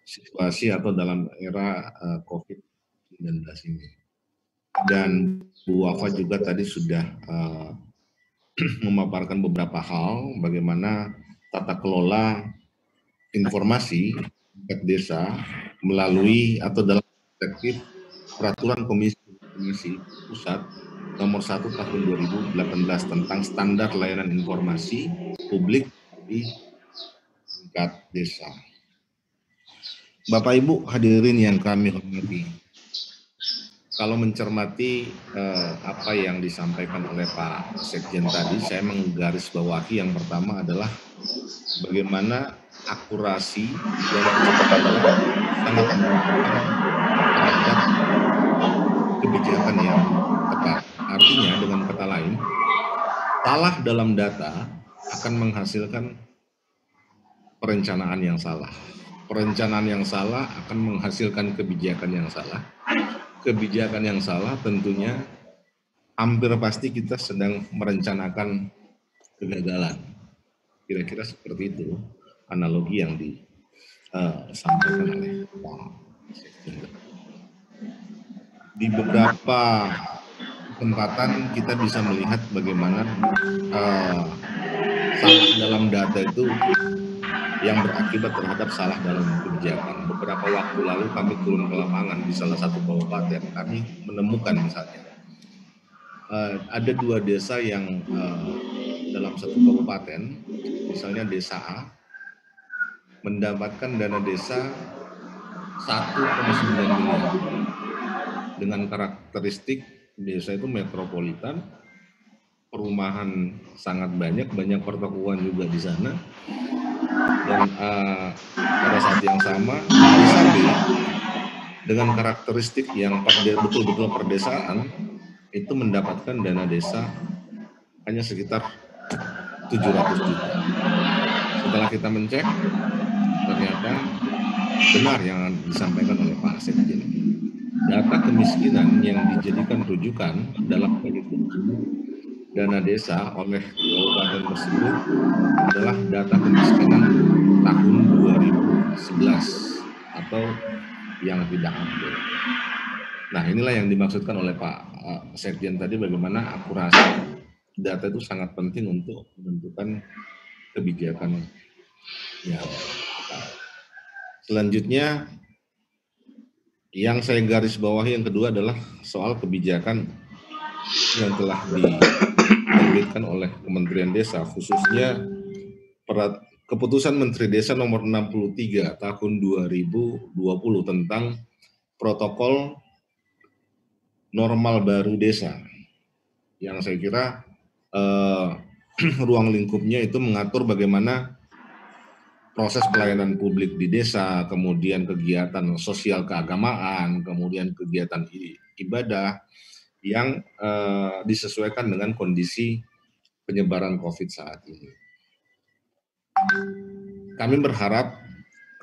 situasi atau dalam era COVID-19 ini. Dan Bu Wafa juga tadi sudah memaparkan beberapa hal bagaimana tata kelola informasi desa melalui atau dalam perspektif peraturan Komisi Pusat nomor 1 tahun 2018 tentang standar layanan informasi publik di tingkat desa. Bapak Ibu hadirin yang kami hormati, kalau mencermati apa yang disampaikan oleh Pak Sekjen tadi, saya menggarisbawahi yang pertama adalah bagaimana akurasi dan kecepatannya sangat menentukan terhadap kebijakan yang tepat. Artinya dengan kata lain, salah dalam data akan menghasilkan perencanaan yang salah. Perencanaan yang salah akan menghasilkan kebijakan yang salah. Kebijakan yang salah tentunya hampir pasti kita sedang merencanakan kegagalan. Kira-kira seperti itu analogi yang disampaikan oleh Pak Sekjen. Di beberapa kesempatan kita bisa melihat bagaimana salah dalam data itu yang berakibat terhadap salah dalam kebijakan. Beberapa waktu lalu kami turun ke lapangan di salah satu kabupaten, kami menemukan misalnya ada 2 desa yang dalam satu kabupaten, misalnya desa A, mendapatkan dana desa 1,9 miliar dengan karakteristik desa itu metropolitan, perumahan sangat banyak pertokoan juga di sana, dan pada saat yang sama desa B dengan karakteristik yang betul-betul perdesaan itu mendapatkan dana desa hanya sekitar 700 juta. Setelah kita mencek, ternyata benar yang disampaikan oleh Pak Sekjen. Data kemiskinan yang dijadikan rujukan dalam penghitungan dana desa oleh kabupaten tersebut adalah data kemiskinan tahun 2011 atau yang tidak update. Nah, inilah yang dimaksudkan oleh Pak Sekjen tadi, bagaimana akurasi data itu sangat penting untuk menentukan kebijakan yang tepat. Selanjutnya, yang saya garis bawahi yang kedua adalah soal kebijakan yang telah diterbitkan oleh Kementerian Desa, khususnya Keputusan Menteri Desa nomor 63 tahun 2020 tentang protokol normal baru desa, yang saya kira ruang lingkupnya itu mengatur bagaimana proses pelayanan publik di desa, kemudian kegiatan sosial keagamaan, kemudian kegiatan ibadah yang disesuaikan dengan kondisi penyebaran COVID saat ini. Kami berharap,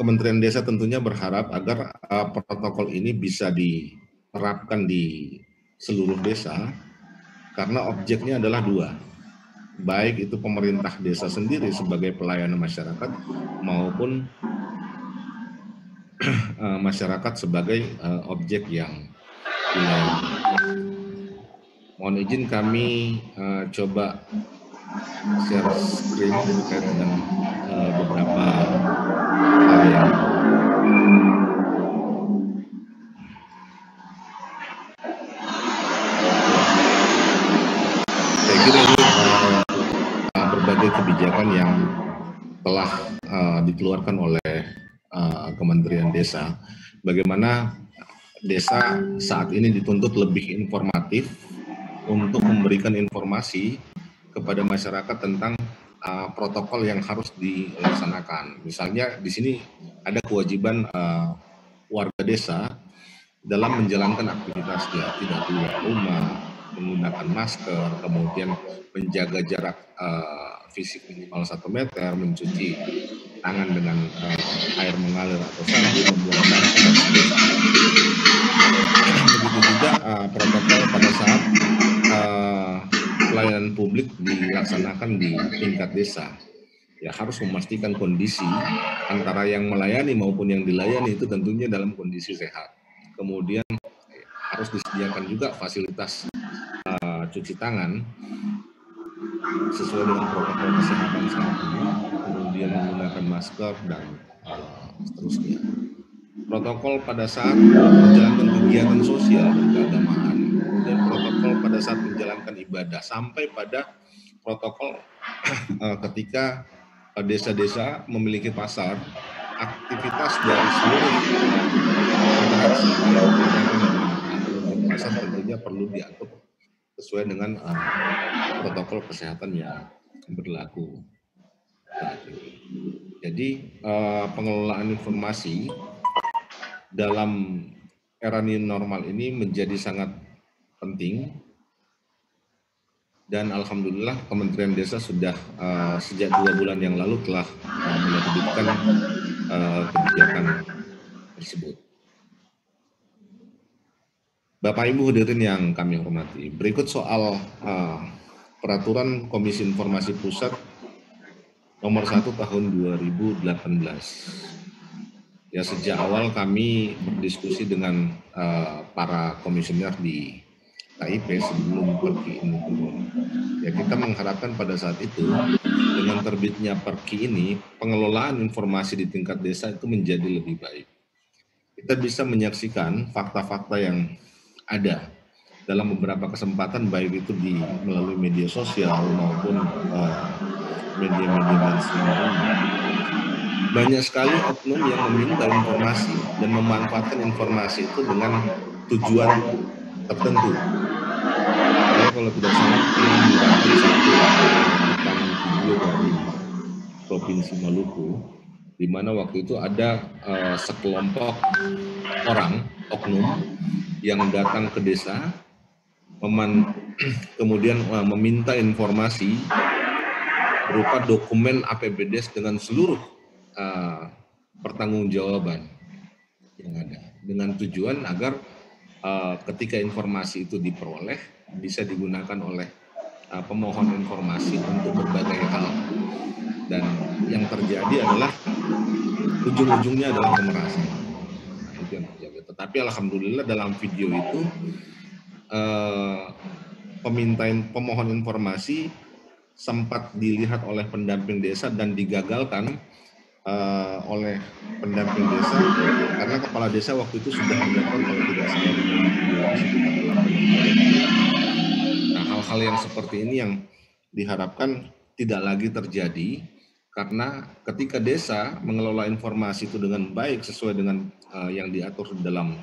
Kementerian Desa tentunya berharap agar protokol ini bisa diterapkan di seluruh desa, karena objeknya adalah 2. Baik itu pemerintah desa sendiri sebagai pelayanan masyarakat maupun masyarakat sebagai objek yang dilayani. Mohon izin kami coba share screen terkait dengan beberapa hal yang saya kira ini berbagai kebijakan yang telah dikeluarkan oleh Kementerian Desa, bagaimana desa saat ini dituntut lebih informatif untuk memberikan informasi kepada masyarakat tentang protokol yang harus dilaksanakan. Misalnya di sini ada kewajiban warga desa dalam menjalankan aktivitasnya, tidak keluar rumah, menggunakan masker, kemudian menjaga jarak fisik minimal 1 meter, mencuci tangan dengan air mengalir atau sabun, membuang sampah dan sebagainya. Begitu juga protokol pada saat pelayanan publik dilaksanakan di tingkat desa. ya harus memastikan kondisi antara yang melayani maupun yang dilayani itu tentunya dalam kondisi sehat. Kemudian harus disediakan juga fasilitas cuci tangan sesuai dengan protokol kesehatan saat ini, kemudian menggunakan masker dan seterusnya. Protokol pada saat menjalankan kegiatan sosial dan keagamaan, kemudian protokol pada saat menjalankan ibadah, sampai pada protokol ketika desa-desa memiliki pasar, aktivitas dari seluruh interaksi pasar tentunya perlu diatur sesuai dengan protokol kesehatan yang berlaku. Jadi pengelolaan informasi dalam era new normal ini menjadi sangat penting, dan alhamdulillah Kementerian Desa sudah sejak 2 bulan yang lalu telah menerbitkan kebijakan tersebut. Bapak Ibu hadirin yang kami hormati, berikut soal Peraturan Komisi Informasi Pusat Nomor 1 Tahun 2018. Ya, sejak awal kami berdiskusi dengan para komisioner di KIP sebelum Perki ini turun. Ya, kita mengharapkan pada saat itu dengan terbitnya Perki ini, pengelolaan informasi di tingkat desa itu menjadi lebih baik. Kita bisa menyaksikan fakta-fakta yang ada dalam beberapa kesempatan, baik itu melalui media sosial maupun media-media mainstream lainnya. Banyak sekali oknum yang meminta informasi dan memanfaatkan informasi itu dengan tujuan tertentu. Saya kalau tidak salah pernah mendapatkan satu rekaman video dari Provinsi Maluku, di mana waktu itu ada sekelompok orang oknum yang datang ke desa, kemudian meminta informasi berupa dokumen APBDes dengan seluruh pertanggungjawaban yang ada, dengan tujuan agar ketika informasi itu diperoleh bisa digunakan oleh pemohon informasi untuk berbagai hal, dan yang terjadi adalah ujung-ujungnya adalah pemerasan. Itu yang terjadi. Tetapi alhamdulillah dalam video itu pemohon informasi sempat dilihat oleh pendamping desa dan digagalkan oleh pendamping desa karena kepala desa waktu itu sudah mendapat kalau tidak salah sekitar 8 juta. Nah, hal-hal yang seperti ini yang diharapkan tidak lagi terjadi, karena ketika desa mengelola informasi itu dengan baik sesuai dengan yang diatur dalam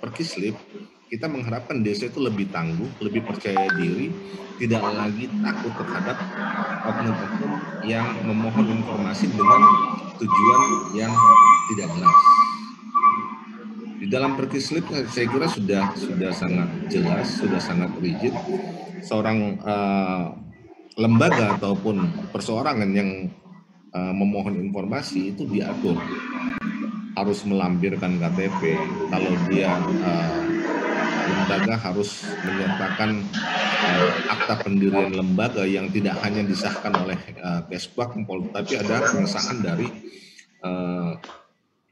Perkislip, kita mengharapkan desa itu lebih tangguh, lebih percaya diri, tidak lagi takut terhadap oknum-oknum yang memohon informasi dengan tujuan yang tidak jelas. Di dalam Perkislip saya kira sudah sangat jelas, sudah sangat rigid. Seorang lembaga ataupun perseorangan yang memohon informasi itu diatur harus melampirkan KTP, kalau dia lembaga harus menyertakan akta pendirian lembaga yang tidak hanya disahkan oleh Kesbag, tapi ada pengesahan dari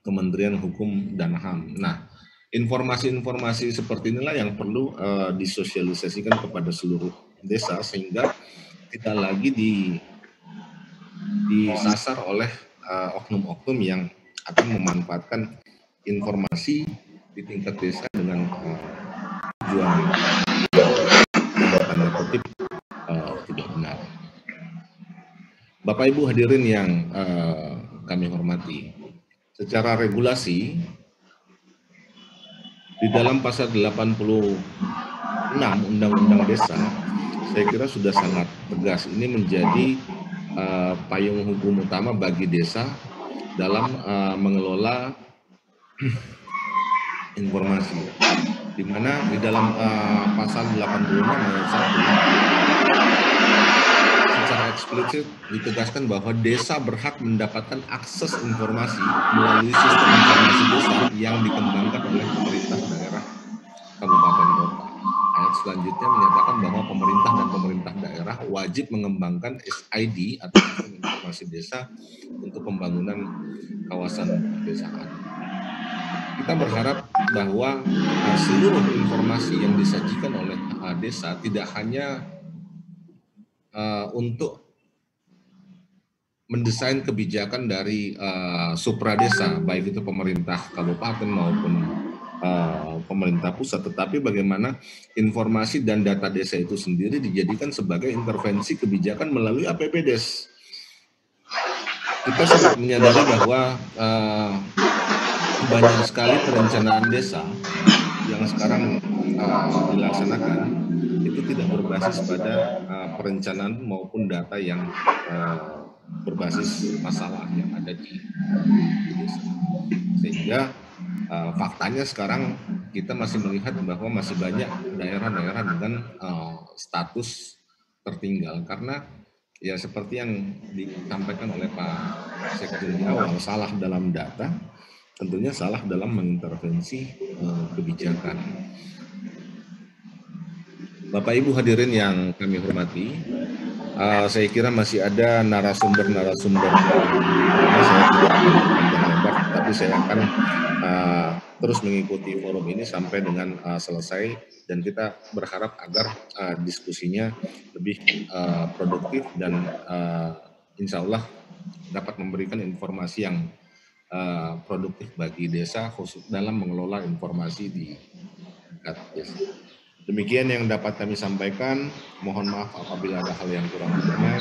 Kementerian Hukum dan HAM. Nah, informasi-informasi seperti inilah yang perlu disosialisasikan kepada seluruh desa sehingga tidak lagi disasar oleh oknum-oknum yang akan memanfaatkan informasi di tingkat desa dengan tujuan tanda kutip tidak benar. Bapak Ibu hadirin yang kami hormati, secara regulasi di dalam pasal 86 Undang-Undang Desa saya kira sudah sangat tegas. Ini menjadi payung hukum utama bagi desa dalam mengelola informasi, di mana di dalam pasal 86 ayat 1 secara eksplisit ditegaskan bahwa desa berhak mendapatkan akses informasi melalui sistem informasi desa yang dikembangkan oleh pemerintah daerah kabupaten kota. Ayat selanjutnya menyatakan bahwa pemerintah dan pemerintah daerah wajib mengembangkan SID atau sistem informasi informasi desa untuk pembangunan kawasan pedesaan. Kita berharap bahwa seluruh informasi yang disajikan oleh desa tidak hanya untuk mendesain kebijakan dari supradesa, baik itu pemerintah kabupaten maupun pemerintah pusat, tetapi bagaimana informasi dan data desa itu sendiri dijadikan sebagai intervensi kebijakan melalui APBDes. Kita sangat menyadari bahwa banyak sekali perencanaan desa yang sekarang dilaksanakan itu tidak berbasis pada perencanaan maupun data yang berbasis masalah yang ada di desa. Sehingga faktanya sekarang kita masih melihat bahwa masih banyak daerah-daerah dengan status tertinggal karena ya seperti yang disampaikan oleh Pak Sekjen di awal, salah dalam data, tentunya salah dalam mengintervensi kebijakan. Bapak Ibu hadirin yang kami hormati, saya kira masih ada narasumber-narasumber. Saya tidak akan panjang lebar, tapi saya akan terus mengikuti forum ini sampai dengan selesai, dan kita berharap agar diskusinya lebih produktif dan insya Allah dapat memberikan informasi yang produktif bagi desa, khusus dalam mengelola informasi di tingkat desa. Demikian yang dapat kami sampaikan. Mohon maaf apabila ada hal yang kurang berkenan.